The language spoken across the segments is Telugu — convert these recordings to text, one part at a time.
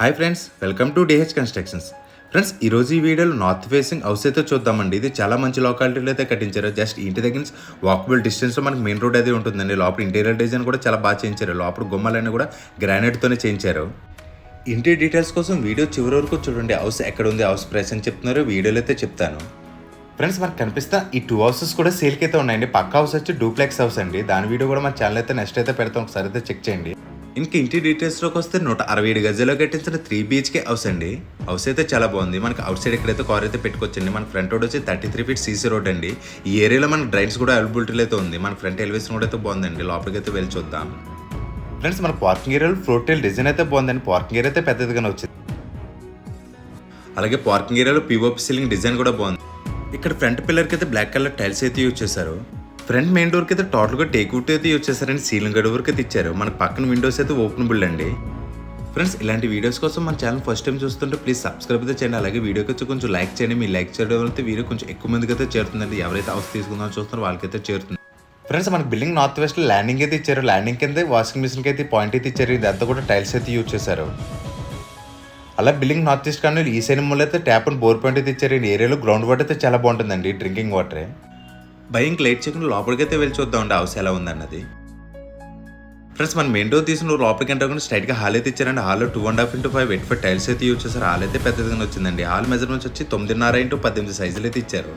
Hi friends, welcome to DH constructions. Friends, ఈరోజు ఈ వీడియోలో నార్త్ ఫేసింగ్ హౌస్ అయితే చూద్దామండి. ఇది చాలా మంచి లొకాలిటీలో అయితే కట్టించారు. జస్ట్ ఇంటి దగ్గర నుంచి వాకబుల్ డిస్టెన్స్లో మనకి మెయిన్ రోడ్ అయితే ఉంటుందండి. లోపల ఇంటీరియర్ డిజైన్ కూడా చాలా బాగా చేయించారు. లోపల గుమ్మాలన్నీ కూడా గ్రానైట్తోనే చేయించారు. ఇంటి డీటెయిల్స్ కోసం వీడియో చివరి వరకు చూడండి. హౌస్ ఎక్కడ ఉంది, హౌస్ ప్రైస్ అని చెప్తున్నారు, వీడియోలో అయితే చెప్తాను. ఫ్రెండ్స్, మనకు కనిపిస్తా ఈ 2 హౌసెస్ కూడా సేల్కి అయితే ఉన్నాయండి. పక్క హౌస్ వచ్చి డూప్లెక్స్ హౌస్ అండి. దాని వీడియో కూడా మన ఛానల్ అయితే నెక్స్ట్ అయితే పెడతాం, ఒకసారి అయితే చెక్ చేయండి. ఇంక ఇంటి డీటెయిల్స్లోకి వస్తే 167 గజాల్లో కట్టించిన 3 BHK హౌస్ అండి. హౌస్ అయితే చాలా బాగుంది. మనకి అవుట్ సైడ్ ఎక్కడైతే కార్ అయితే పెట్టుకోవచ్చండి. మన ఫ్రంట్ రోడ్ వచ్చి 33 feet CC రోడ్ అండి. ఈ ఏరియాలో మనకి డ్రైన్స్ కూడా అవైలబిలిటీలో అయితే ఉంది. మన ఫ్రంట్ ఎలివేషన్ కూడా అయితే బాగుందండి. లోపలికి అయితే వెళ్ళి చూద్దాం. ఫ్రెండ్స్, మన పార్కింగ్ ఏరియాలో ఫ్లోర్ టైల్ డిజైన్ అయితే బాగుందండి. పార్కింగ్ ఏరియా అయితే పెద్దదిగానే వచ్చింది. అలాగే పార్కింగ్ ఏరియాలో POP సీలింగ్ డిజైన్ కూడా బాగుంది. ఇక్కడ ఫ్రంట్ పిల్లర్కి అయితే బ్లాక్ కలర్ టైల్స్ అయితే యూజ్ చేశారు. ఫ్రంట్ మెయిన్ డోర్కి అయితే టోటల్గా టేక్వుడ్ అయితే యూజ్ చేశారండి. సీలింగ్ గడి వరకు అయితే ఇచ్చారు. మనకు పక్కన విండోస్ అయితే ఓపెనబుల్ అండి. ఫ్రెండ్స్, ఇలాంటి వీడియోస్ కోసం మన ఛానల్ ఫస్ట్ టైం చూస్తుంటే ప్లీజ్ సబ్స్క్రైబ్ అయితే చేయండి. అలాగే వీడియోకి వచ్చి కొంచెం లైక్ చేయండి. మీ లైక్ చేయడం వల్ల అయితే వీడియో కొంచెం ఎక్కువ మందికి అయితే చేరుతుందండి. ఎవరైతే హౌస్ తీసుకుందామని చూస్తున్నారో వాళ్ళకైతే చేరుతుంది. ఫ్రెండ్స్, మనకి బిల్డింగ్ నార్త్ వెస్ట్ ల్యాండింగ్ అయితే ఇచ్చారు. ల్యాండింగ్ కింద వాషింగ్ మిషన్కి అయితే పాయింట్ అయితే ఇచ్చారు. ఇదంతా కూడా టైల్స్ అయితే యూజ్ చేశారు. అలా బిల్డింగ్ నార్త్ ఈస్ట్ కానీ ఈ సైడ్ మూల అయితే ట్యాప్ అండ్ బోర్ పాయింట్ అయితే ఇచ్చారు. ఈ ఏరియాలో గ్రౌండ్ వాటర్ అయితే చాలా బాగుంటుందండి, డ్రింకింగ్ వాటరే. బయింగ్ లైట్ చెక్ లోపలికి అయితే వెళ్ళి చూద్దామండి హౌస్ ఎలా ఉందన్నది. ఫ్రెండ్స్, మన మెయిన్ డోర్ తీసుకుని లోపలికి ఎంటర్ స్ట్రైట్గా హాల్ అయితే ఇచ్చారండి. హాల్లో 2.5 into 5 8 foot టైల్స్ అయితే యూజ్ చేశారు. హాల్ అయితే పెద్దదిగా వచ్చిందండి. హాల్ మెజర్మెంట్స్ వచ్చి 9.5 into 18 సైజులు అయితే ఇచ్చారు.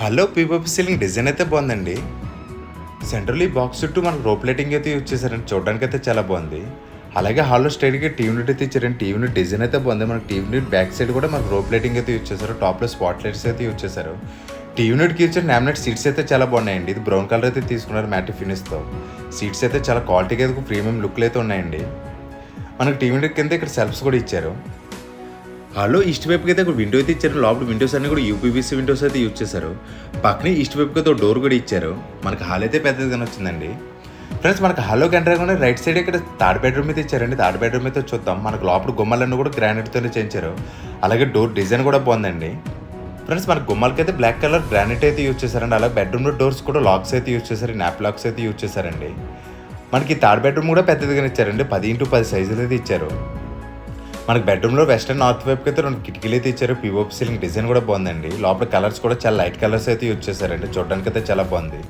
హాల్లో POP సీలింగ్ డిజైన్ అయితే బాగుందండి. సెంట్రల్ ఈ బాక్స్ చుట్టూ మనకు రోప్ లైటింగ్ అయితే యూజ్ చేశారండి. చూడడానికి అయితే చాలా బాగుంది. అలాగే హాల్లో స్ట్రైట్గా టీవీ యూనిట్ అయితే ఇచ్చారండి. టీవీ యూనిట్ డిజైన్ అయితే బాగుంది. మనకి టీవీ యూనిట్ బ్యాక్ సైడ్ కూడా మనకు రోప్ లైటింగ్ అయితే యూజ్ చేశారు. టాప్లో స్పాట్ లైట్స్ అయితే యూజ్ చేశారు. టీవీ యూనిట్కి ఇచ్చిన లామినేట్ సీట్స్ అయితే చాలా బాగున్నాయండి. ఇది బ్రౌన్ కలర్ అయితే తీసుకున్నారు మ్యాట్ ఫినిష్తో. సీట్స్ అయితే చాలా క్వాలిటీగా అయితే ప్రీమియం లుక్లు అయితే ఉన్నాయండి. మనకి టీవీ యూనిట్ కింద ఇక్కడ సెల్ఫ్స్ కూడా ఇచ్చారు. హాల్లో ఈస్ట్ వైపుకి అయితే ఒక విండో అయితే ఇచ్చారు. లోపల విండోస్ అన్ని కూడా UPVC విండోస్ అయితే యూజ్ చేశారు. పక్కనే ఈస్ట్ వైపుకి అయితే ఒక డోర్ కూడా ఇచ్చారు. మనకి హాల్ అయితే పెద్దదిగానే వచ్చిందండి. ఫ్రెండ్స్, మనకి హాల్లోకి ఎంటర్ అవ్వగానే రైట్ సైడ్ ఇక్కడ థర్డ్ బెడ్రూమ్ అయితే ఇచ్చారండి. థర్డ్ బెడ్రూమ్ అయితే చూద్దాం. మనకు లోపల గుమ్మాలన్నీ కూడా గ్రానైట్తోనే చేయించారు. అలాగే డోర్ డిజైన్ కూడా బాగుందండి. ఫ్రెండ్స్, మన గుమ్మాలకి అయితే బ్లాక్ కలర్ గ్రానైట్ అయితే యూజ్ చేశారండి. అలాగే బెడ్రూమ్లో డోర్స్ కూడా లాక్స్ అయితే యూజ్ చేశారు. నాప్ లాక్స్ అయితే యూజ్ చేశారండి. మనకి థర్డ్ బెడ్రూమ్ కూడా పెద్దదిగానే ఇచ్చారండి. 10 into 10 సైజులు అయితే ఇచ్చారు. మనకి బెడ్రూమ్లో వెస్టర్న్ నార్త్ వైపుకి అయితే 2 కిటికీలు అయితే ఇచ్చారు. POP సీలింగ్ డిజైన్ కూడా బాగుందండి. లోపల కలర్స్ కూడా చాలా లైట్ కలర్స్ అయితే యూజ్ చేశారండి. చూడడానికి అయితే చాలా బాగుంది.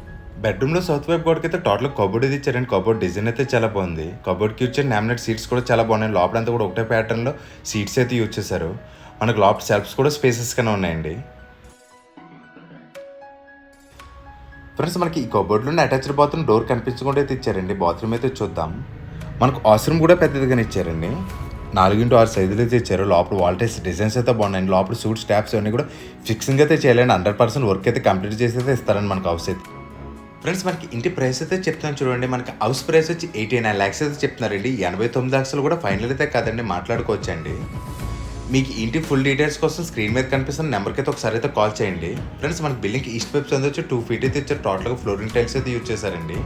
బెడ్రూమ్లో సౌత్ వైపు గోడకి అయితే టోటల్ కబోర్డ్ అయితే ఇచ్చారండి. కబోర్డ్ డిజైన్ అయితే చాలా బాగుంది. కబోర్డ్కి ఇచ్చిన లామినేట్ సీట్స్ కూడా చాలా బాగున్నాయి. లోపలంతా కూడా ఒకటే ప్యాటర్న్లో సీట్స్ అయితే యూజ్ చేశారు. మనకు లోపల సెల్ఫ్స్ కూడా స్పేసెస్గానే ఉన్నాయండి. ఫ్రెండ్స్, మనకి ఈ కబోర్డ్లోనే అటాచ్డ్ బాత్రూమ్ డోర్ కనిపించకుండా అయితే ఇచ్చారండి. బాత్రూమ్ అయితే చూద్దాం. మనకు వాష్రూమ్ కూడా పెద్దదిగానే ఇచ్చారండి. 4 into 6 సైజులు అయితే ఇచ్చారు. లోపల వాల్ టైల్స్ డిజైన్స్ అయితే బాగున్నాయండి. లోపల సూట్ స్టాప్స్ అన్నీ కూడా ఫిక్సింగ్ అయితే చేయాలండి. 100% వర్క్ అయితే కంప్లీట్ చేసి అయితే ఇస్తారండి మనకు హౌస్ అయితే. ఫ్రెండ్స్, మనకి ఇంటి ప్రైస్ అయితే చెప్తాను చూడండి. మనకి హౌస్ ప్రైస్ వచ్చి 89 lakhs అయితే చెప్తున్నారండి. 89 lakhs కూడా ఫైనల్ అయితే కాదండి, మాట్లాడుకోవచ్చండి. మీకు ఇంటి ఫుల్ డీటెయిల్స్ కోసం స్క్రీన్ మీద కనిపిస్తున్న నెంబర్కి అయితే ఒకసారి అయితే కాల్ చేయండి. ఫ్రెండ్స్, మనకి బిల్డింగ్కి ఈస్ట్ వైపు సందు వచ్చి 2 feet అయితే ఇచ్చారు. టోటల్గా ఫ్లోరింగ్ టైల్స్ అయితే యూజ్ చేశారండి.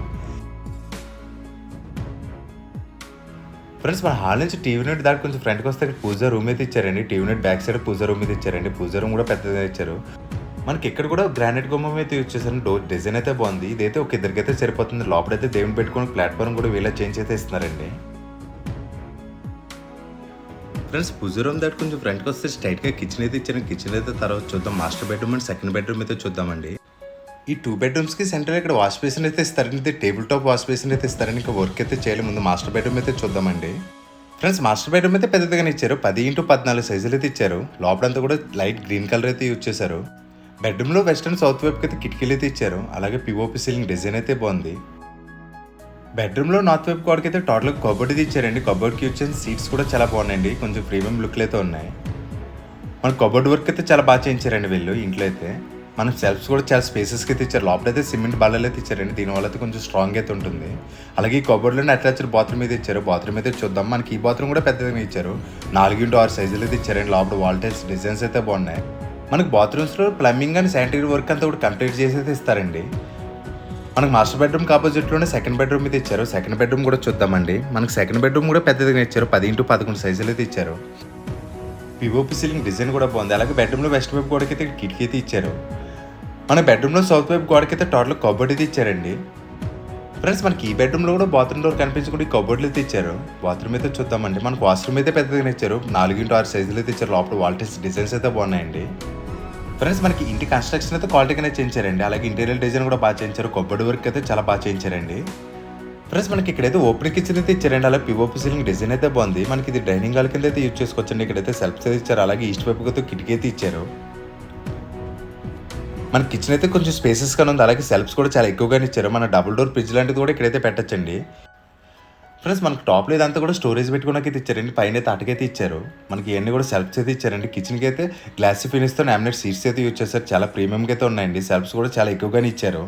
ఫ్రెండ్స్, మన హాల్ నుంచి టీవీ యూనిట్ దాటి కొంచెం ఫ్రంట్కి వస్తే ఇక్కడ పూజా రూమ్ అయితే ఇచ్చారండి. టీవీ యూనిట్ బ్యాక్ సైడ్ పూజా రూమ్ అయితే ఇచ్చారండి. పూజా రూమ్ కూడా పెద్దగా ఇచ్చారు. మనకి ఇక్కడ కూడా గ్రానైట్ గుమ్మం అయితే యూజ్ చేశారు. డోర్ డిజైన్ అయితే బాగుంది. ఇదైతే ఒక ఇద్దరికైతే సరిపోతుంది. లోపలైతే దేవుని పెట్టుకుని ప్లాట్ఫామ్ కూడా వీళ్ళ చేంజ్ అయితే ఇస్తున్నారండి. ఫ్రెండ్స్, పూజా రూమ్ దాటి కొంచెం ఫ్రంట్కి వస్తే స్ట్రైట్గా కిచెన్ అయితే ఇచ్చారు. కిచెన్ అయితే తర్వాత చూద్దాం. Master bedroom and second bedroom అయితే చూద్దామండి. ఈ 2 bedrooms సెంటర్ ఇక్కడ వాష్ బేసిన్ అయితే ఇస్తారండి. ఇది టేబుల్ టాప్ వాష్ బేసిన్ అయితే ఇస్తారండి. ఇంకా వర్క్ అయితే చేయాలి. ముందు మాస్టర్ బెడ్రూమ్ అయితే చూద్దామండి. ఫ్రెండ్స్, మాస్టర్ బెడ్రూమ్ అయితే పెద్దదిగానే ఇచ్చారు. 10 into 14 సైజులు అయితే ఇచ్చారు. లోపలంతా కూడా లైట్ గ్రీన్ కలర్ అయితే యూజ్ చేశారు. బెడ్రూమ్లో వెస్టర్న్ సౌత్ వైపుకి అయితే కిటికీలు అయితే ఇచ్చారు. అలాగే POP సీలింగ్ డిజైన్ అయితే బాగుంది. బెడ్రూమ్లో నార్త్ వైపు గోడకి అయితే టోటల్ కబోర్డ్ అయితే ఇచ్చారండి. కబోర్డ్కి వచ్చిన సీట్స్ కూడా చాలా బాగున్నాయండి. కొంచెం ప్రీమియం లుక్లు అయితే ఉన్నాయి. మన కబోర్డ్ వర్క్ అయితే చాలా బాగా చేయించారండి వీళ్ళు ఇంట్లో అయితే. మన సెల్ఫ్స్ కూడా చాలా స్పేసెస్కి అయితే ఇచ్చారు. లోపల అయితే సిమెంట్ బల్లలు అయితే ఇచ్చారండి. దీనివల్ల అయితే కొంచెం స్ట్రాంగ్ అయితే ఉంటుంది. అలాగే ఈ కబోర్డ్లోనే అటాచ్డ్ బాత్రూమ్ అయితే ఇచ్చారు. బాత్రూమ్ అయితే చూద్దాం. మనకి ఈ బాత్రూమ్ కూడా పెద్దగా ఇచ్చారు. 4 into 6 సైజులు అయితే ఇచ్చారండి. లోపల వాల్ టైల్స్ డిజైన్స్ అయితే బాగున్నాయి. మనకి బాత్రూమ్స్లో ప్లంబింగ్ అండ్ శానిటరీ వర్క్ అంతా కూడా కంప్లీట్ చేసి అయితే ఇస్తారండి. మనకి మాస్టర్ బెడ్రూమ్కి ఆపోజిట్లోనే సెకండ్ బెడ్రూమ్ అయితే ఇచ్చారు. సెకండ్ బెడ్రూమ్ కూడా చూద్దామండి. మనకి సెకండ్ బెడ్రూమ్ కూడా పెద్దదిగా ఇచ్చారు. 10 into 11 సైజులు అయితే ఇచ్చారు. POP సీలింగ్ డిజైన్ కూడా బాగుంది. అలాగే బెడ్రూమ్లో వెస్ట్ వైపు గోడకి అయితే కిటికీ అయితే ఇచ్చారు. మన బెడ్రూమ్లో సౌత్ వైపు గోడకి అయితే టోటల్ కబోర్డ్ అయితే ఇచ్చారండి. ఫ్రెండ్స్ మనకి ఈ బెడ్రూమ్లో కూడా బాత్రూమ్ డోర్ కనిపించకుండా ఈ కబోర్డ్లు అయితే ఇచ్చారు. బాత్రూమ్ అయితే చూద్దామండి. మనకు వాష్రూమ్ అయితే పెద్దగానే ఇచ్చారు. 4x6 సైజులు అయితే ఇచ్చారు. లోపల వాల్టెస్ డిజైన్స్ అయితే బాగున్నాయండి. ఫ్రెండ్స్ మనకి ఇంటి కన్స్ట్రక్షన్ అయితే క్వాలిటీగానే చేయించారండి. అలాగే ఇంటీరియర్ డిజైన్ కూడా బాగా చేయించారు. కబోర్డ్ వర్క్ అయితే చాలా బాగా చేయించారండి. ఫ్రెండ్స్ మనకి ఇక్కడైతే ఓపెన్ కిచెన్ అయితే ఇచ్చారండి. అలా పిఓపి సీలింగ్ డిజైన్ అయితే బాగుంది. మనకి ఇది డైనింగ్ హాల్ కింద అయితే యూజ్ చేసుకోవచ్చండి. ఇక్కడైతే సెల్ఫ్స్ అయితే ఇచ్చారు. అలాగే ఈస్ట్ వైపుతో కిటికీ అయితే ఇచ్చారు. మన కిచెన్ అయితే కొంచెం స్పేసెస్గానే ఉంది. అలాగే సెల్ఫ్స్ కూడా చాలా ఎక్కువగానే ఇచ్చారు. మన డబుల్ డోర్ ఫ్రిడ్జ్ లాంటిది కూడా ఇక్కడైతే పెట్టచ్చండి. ఫ్రెండ్స్ మనకు టాప్లో ఇదంతా కూడా స్టోరేజ్ పెట్టుకోవడానికి ఇచ్చారండి. పైన అయితే అటకైతే ఇచ్చారు. మనకి ఇవన్నీ కూడా సెల్ఫ్స్ అయితే ఇచ్చారండి. కిచెన్కి అయితే గ్లాసీ ఫినిష్తో లామినేట్ సీట్స్ అయితే యూజ్ చేస్తారు. చాలా ప్రీమియంగా అయితే ఉన్నాయండి. సెల్ఫ్స్ కూడా చాలా ఎక్కువగానే ఇచ్చారు.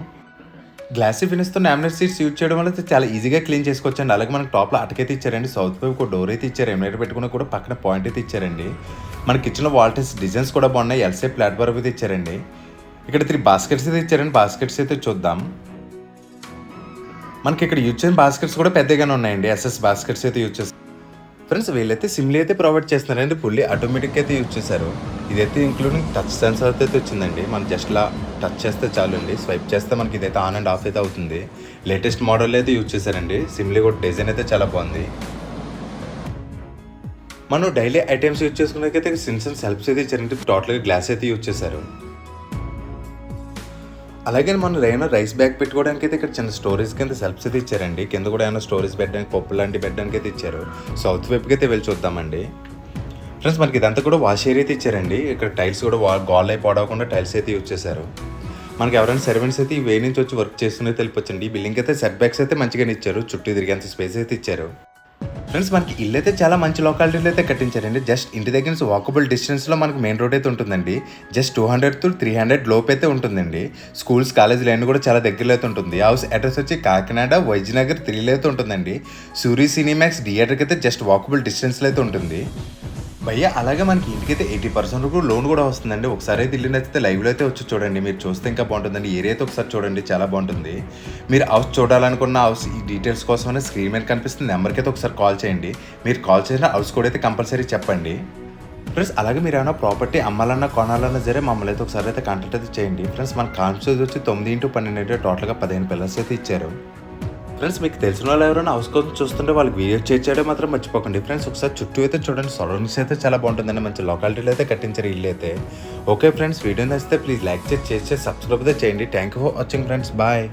గ్లాసీ ఫినిష్తో లామినేట్ సీట్స్ యూజ్ చేయడం వల్ల చాలా ఈజీగా క్లీన్ చేసుకోవచ్చండి. అలాగే మనకు టాప్లో అటకైతే ఇచ్చారండి. సౌత్ వైపు ఒక డోర్ అయితే ఇచ్చారు. ఎమ్లైట్ పెట్టుకున్న కూడా పక్కన పాయింట్ అయితే ఇచ్చారండి. మన కిచెన్లో వాల్టెస్ డిజైన్స్ కూడా బాగున్నాయి. ఎల్సే ప్లాట్ఫామ్ అయితే ఇచ్చారండి. ఇక్కడ 3 బాస్కెట్స్ అయితే ఇచ్చారండి. బాస్కెట్స్ అయితే చూద్దాం. మనకి ఇక్కడ యూజ్ చేసిన బాస్కెట్స్ కూడా పెద్దగానే ఉన్నాయండి. ఎస్ఎస్ బాస్కెట్స్ అయితే యూజ్ చేస్తారు. ఫ్రెండ్స్ వీళ్ళైతే సిమ్లీ అయితే ప్రొవైడ్ చేస్తున్నారండి. ఫుల్లీ ఆటోమేటిక్ అయితే యూజ్ చేశారు. ఇదైతే ఇంక్లూడింగ్ టచ్ సెన్సార్ అయితే వచ్చిందండి. మనం జస్ట్ ఇలా టచ్ చేస్తే చాలు అండి. స్వైప్ చేస్తే మనకి ఇదైతే ఆన్ అండ్ ఆఫ్ అయితే అవుతుంది. లేటెస్ట్ మోడల్ అయితే యూజ్ చేశారండి. సిమ్లీ కూడా డిజైన్ అయితే చాలా బాగుంది. మనం డైలీ ఐటమ్స్ యూజ్ చేసుకున్నకైతే సిన్సన్ సెల్ఫ్స్ అయితే ఇచ్చారంటే టోటల్గా గ్లాస్ అయితే యూజ్ చేశారు. అలాగే మనం ఏమైనా రైస్ బ్యాగ్ పెట్టుకోవడానికి అయితే ఇక్కడ చిన్న స్టోరేజ్ కింద సెల్ఫ్స్ అయితే ఇచ్చారండి. కింద కూడా ఏమైనా స్టోరేజ్ పెట్టడానికి పప్పు లాంటి పెట్టడానికి అయితే ఇచ్చారు. సౌత్ వైపుకి అయితే వెళ్ళి చూద్దామండి. ఫ్రెండ్స్ మనకి ఇదంతా కూడా వాష్ ఏరియా అయితే ఇచ్చారండి. ఇక్కడ టైల్స్ కూడా గోల్ అయిపోవకుండా టైల్స్ అయితే యూజ్ చేశారు. మనకి ఎవరైనా సర్వెంట్స్ అయితే ఈ వే నుంచి వచ్చి వర్క్ చేస్తున్నది తెలిపొచ్చండి. ఈ బిల్డింగ్ అయితే సెట్ బ్యాక్స్ అయితే మంచిగానే ఇచ్చారు. చుట్టూ తిరిగేంత స్పేస్ అయితే ఇచ్చారు. ఫ్రెండ్స్ మనకి ఇల్లు అయితే చాలా మంచి లొకాలిటీలో అయితే కట్టించారండి. జస్ట్ ఇంటి దగ్గర నుంచి వాకబుల్ డిస్టెన్స్లో మనకి మెయిన్ రోడ్ అయితే ఉంటుందండి. జస్ట్ 200 to 300 లోపు అయితే ఉంటుందండి. స్కూల్స్ కాలేజీలు అన్నీ కూడా చాలా దగ్గరలో అయితే ఉంటుంది. హౌస్ అడ్రస్ వచ్చి కాకినాడ వైజనగర్ 3లో అయితే ఉంటుందండి. సూరి సినిమాక్స్ థియేటర్కి అయితే జస్ట్ వాకబుల్ డిస్టెన్స్లో అయితే ఉంటుంది. భయ్య అలాగే మనకి ఇంటికైతే 80% వరకు లోన్ కూడా వస్తుందండి. ఒకసారి అయితే ఇల్లు నచ్చితే లైవ్లో అయితే వచ్చి చూడండి. మీరు చూస్తే ఇంకా బాగుంటుందండి. ఏరియా అయితే ఒకసారి చూడండి, చాలా బాగుంటుంది. మీరు హౌస్ చూడాలనుకున్న హౌస్ ఈ డీటెయిల్స్ కోసమైనా స్క్రీన్ మీద కనిపిస్తుంది నెంబర్కి అయితే ఒకసారి కాల్ చేయండి. మీరు కాల్ చేసిన హౌస్ కూడా అయితే కంపల్సరీ చెప్పండి. ఫ్రెండ్స్ అలాగే మీరు ఏమైనా ప్రాపర్టీ అమ్మాలన్నా కొనాలన్నా సరే మమ్మల్ని అయితే ఒకసారి అయితే కాంటాక్ట్ అయితే చేయండి. ఫ్రెండ్స్ మన కాన్స్టెన్స్ వచ్చి 9x12 అయితే టోటల్గా 15 పిల్లర్స్ అయితే ఇచ్చారు. ఫ్రెండ్స్ మీకు తెలిసిన వాళ్ళు ఎవరైనా హౌస్ కోసం చూస్తుంటే వాళ్ళకి వీడియో చేయడం మాత్రం మర్చిపోకండి. ఫ్రెండ్స్ ఒకసారి చుట్టూ అయితే చూడండి. సరౌండింగ్స్ అయితే చాలా బాగుంటుందండి. మంచి లొకాలిటీలో అయితే కట్టించారు ఇల్లు అయితే. ఓకే ఫ్రెండ్స్ వీడియో నచ్చితే ప్లీజ్ లైక్ చేసి సబ్స్క్రైబ్ అయితే చేయండి. Thank you for watching friends. Bye.